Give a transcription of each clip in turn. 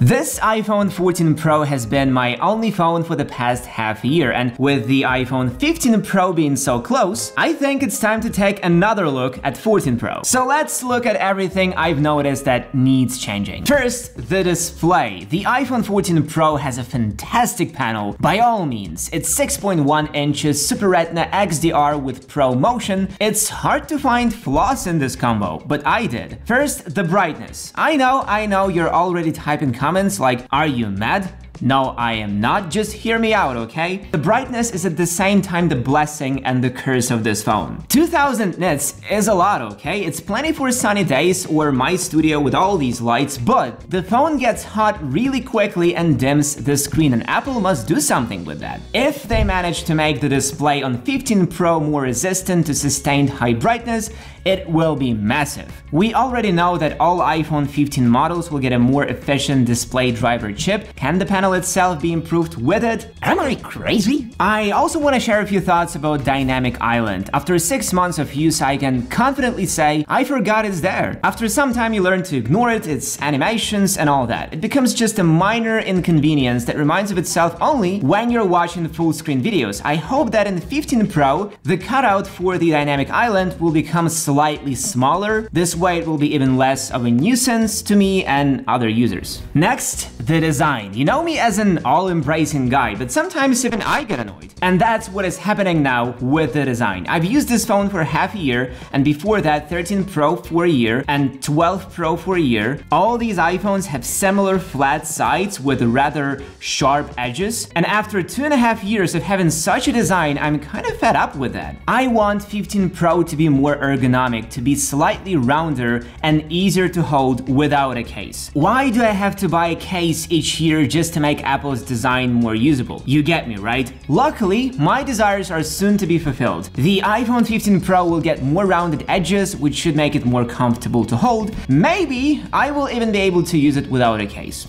This iPhone 14 Pro has been my only phone for the past half year, and with the iPhone 15 Pro being so close, I think it's time to take another look at 14 Pro. So let's look at everything I've noticed that needs changing. First, the display. The iPhone 14 Pro has a fantastic panel, by all means. It's 6.1 inches Super Retina XDR with Pro Motion. It's hard to find flaws in this combo, but I did. First, the brightness. I know, you're already typing comments like, are you mad? No, I am not, just hear me out, okay? The brightness is at the same time the blessing and the curse of this phone. 2000 nits is a lot, okay? It's plenty for sunny days or my studio with all these lights, but the phone gets hot really quickly and dims the screen, and Apple must do something with that. If they manage to make the display on 15 Pro more resistant to sustained high brightness, it will be massive. We already know that all iPhone 15 models will get a more efficient display driver chip. Can the panel itself be improved with it? Am I crazy? I also want to share a few thoughts about Dynamic Island. After 6 months of use, I can confidently say I forgot it's there. After some time, you learn to ignore it, its animations and all that. It becomes just a minor inconvenience that reminds of itself only when you're watching full screen videos. I hope that in the 15 Pro, the cutout for the Dynamic Island will become slightly smaller. This way it will be even less of a nuisance to me and other users. Next, the design. You know me as an all-embracing guy, but sometimes even I get annoyed. And that's what is happening now with the design. I've used this phone for half a year, and before that 13 Pro for a year and 12 Pro for a year. All these iPhones have similar flat sides with rather sharp edges, and after 2.5 years of having such a design, I'm kind of fed up with that. I want 15 Pro to be more ergonomic, to be slightly rounder and easier to hold without a case. Why do I have to buy a case each year just to make Apple's design more usable? You get me, right? Luckily, my desires are soon to be fulfilled. The iPhone 15 Pro will get more rounded edges, which should make it more comfortable to hold. Maybe I will even be able to use it without a case.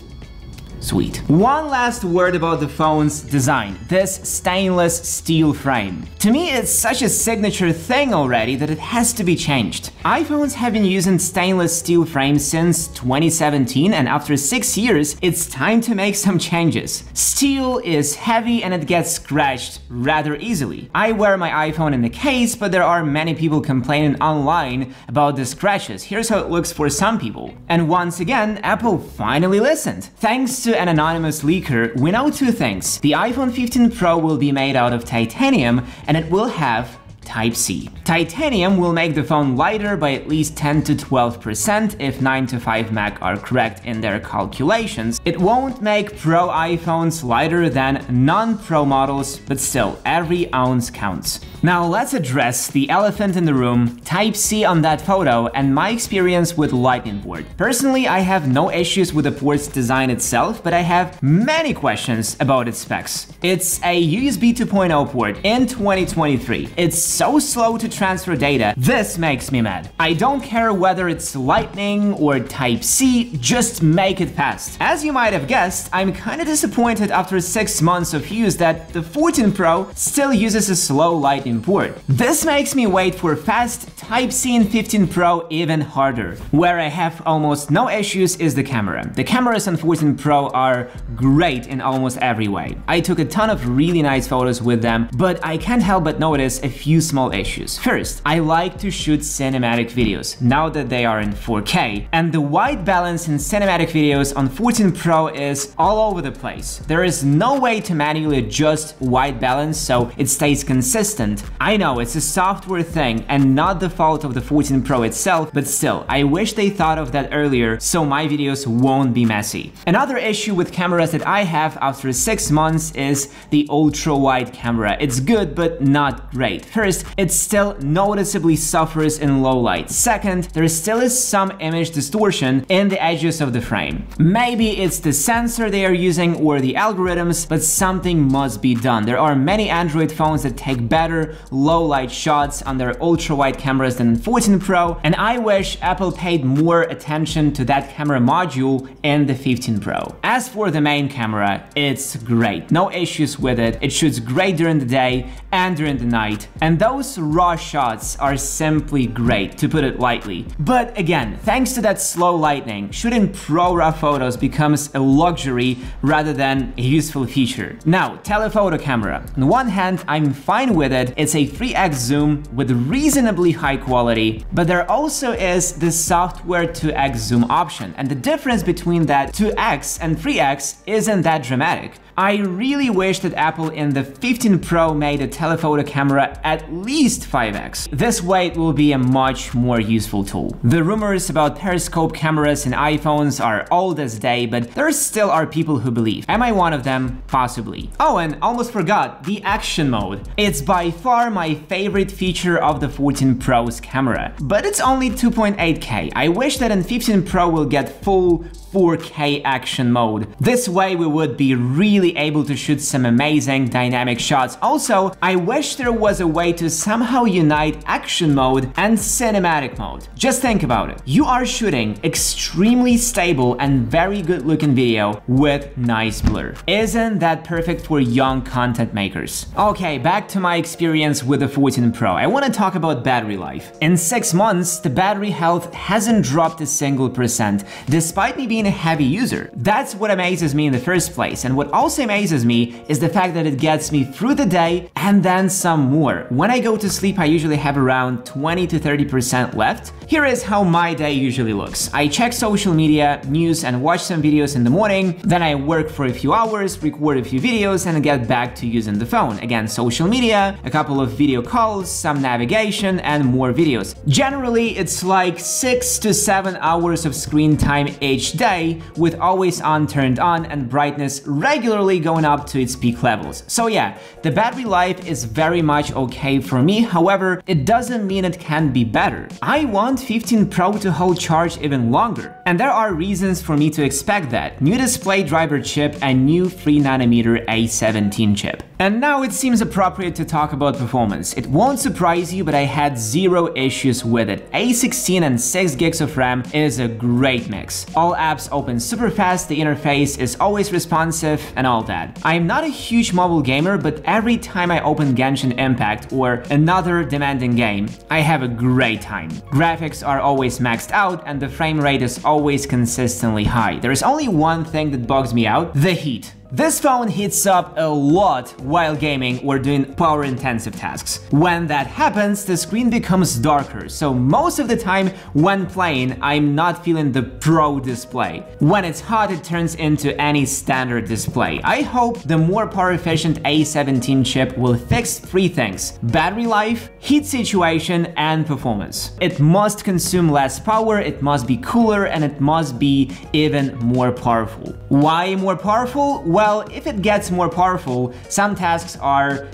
Sweet. One last word about the phone's design, this stainless steel frame. To me, it's such a signature thing already that it has to be changed. iPhones have been using stainless steel frames since 2017, and after 6 years, it's time to make some changes. Steel is heavy and it gets scratched rather easily. I wear my iPhone in the case, but there are many people complaining online about the scratches. Here's how it looks for some people. And once again, Apple finally listened. Thanks to an anonymous leaker, we know two things. The iPhone 15 Pro will be made out of titanium and it will have Type-C. Titanium will make the phone lighter by at least 10 to 12% if 9to5Mac are correct in their calculations. It won't make Pro iPhones lighter than non-Pro models, but still, every ounce counts. Now let's address the elephant in the room, Type-C on that photo, and my experience with Lightning port. Personally, I have no issues with the port's design itself, but I have many questions about its specs. It's a USB 2.0 port in 2023. It's so slow to transfer data, this makes me mad. I don't care whether it's Lightning or Type-C, just make it fast. As you might have guessed, I'm kinda disappointed after 6 months of use that the 14 Pro still uses a slow Lightning port. This makes me wait for fast Type-C in 15 Pro even harder. Where I have almost no issues is the camera. The cameras on 14 Pro are great in almost every way. I took a ton of really nice photos with them, but I can't help but notice a few small issues. First, I like to shoot cinematic videos now that they are in 4K, and the white balance in cinematic videos on 14 Pro is all over the place. There is no way to manually adjust white balance so it stays consistent. I know it's a software thing and not the fault of the 14 Pro itself, but still, I wish they thought of that earlier so my videos won't be messy. Another issue with cameras that I have after 6 months is the ultra-wide camera. It's good, but not great. First, it still noticeably suffers in low light. Second, there still is some image distortion in the edges of the frame. Maybe it's the sensor they are using or the algorithms, but something must be done. There are many Android phones that take better low light shots on their ultra-wide cameras than 14 Pro, and I wish Apple paid more attention to that camera module in the 15 Pro. As for the main camera, it's great. No issues with it. It shoots great during the day and during the night. And those raw shots are simply great, to put it lightly. But again, thanks to that slow lighting, shooting pro RAW photos becomes a luxury rather than a useful feature. Now, telephoto camera. On one hand, I'm fine with it. It's a 3x zoom with reasonably high quality, but there also is the software 2x zoom option, and the difference between that 2x and 3x isn't that dramatic. I really wish that Apple in the 15 Pro made a telephoto camera at least 5x. This way it will be a much more useful tool. The rumors about periscope cameras in iPhones are old as day, but there still are people who believe. Am I one of them? Possibly. Oh, and almost forgot, the action mode. It's by far my favorite feature of the 14 Pro's camera, but it's only 2.8K. I wish that in 15 Pro we'll get full 4K action mode. This way we would be really able to shoot some amazing dynamic shots. Also, I wish there was a way to somehow unite action mode and cinematic mode. Just think about it. You are shooting extremely stable and very good looking video with nice blur. Isn't that perfect for young content makers? Okay, back to my experience with the 14 Pro. I want to talk about battery life. In 6 months, the battery health hasn't dropped a single %, despite me being a heavy user. That's what amazes me in the first place, and what also amazes me is the fact that it gets me through the day and then some more. When I go to sleep, I usually have around 20 to 30% left. Here is how my day usually looks. I check social media, news, and watch some videos in the morning, then I work for a few hours, record a few videos, and get back to using the phone. Again, social media, a couple of video calls, some navigation, and more videos. Generally, it's like 6 to 7 hours of screen time each day, with always on turned on and brightness regularly going up to its peak levels. So yeah, the battery life is very much okay for me. However, it doesn't mean it can be better. I want 15 Pro to hold charge even longer, and there are reasons for me to expect that. New display driver chip and new 3nm A17 chip. And now it seems appropriate to talk about performance. It won't surprise you, but I had zero issues with it. A16 and 6 gigs of RAM is a great mix. All apps open super fast, the interface is always responsive, and all that. I am not a huge mobile gamer, but every time I open Genshin Impact or another demanding game, I have a great time. Graphics are always maxed out, and the frame rate is always consistently high. There is only one thing that bugs me out: the heat. This phone heats up a lot while gaming or doing power-intensive tasks. When that happens, the screen becomes darker, so most of the time when playing, I'm not feeling the Pro display. When it's hot, it turns into any standard display. I hope the more power-efficient A17 chip will fix 3 things: battery life, heat situation, and performance. It must consume less power, it must be cooler, and it must be even more powerful. Why more powerful? Well, if it gets more powerful, some tasks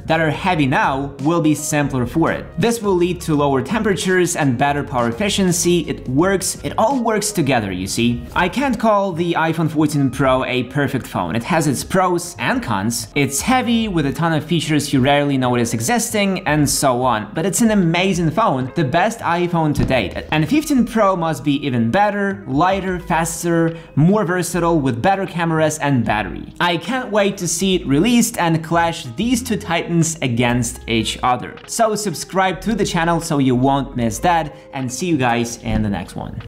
that are heavy now will be simpler for it. This will lead to lower temperatures and better power efficiency. It all works together, you see. I can't call the iPhone 14 Pro a perfect phone. It has its pros and cons. It's heavy with a ton of features you rarely notice existing, and so on. But it's an amazing phone, the best iPhone to date. And 15 Pro must be even better, lighter, faster, more versatile with better cameras and battery. I can't wait to see it released and clash these two titans against each other. So subscribe to the channel so you won't miss that, and see you guys in the next one.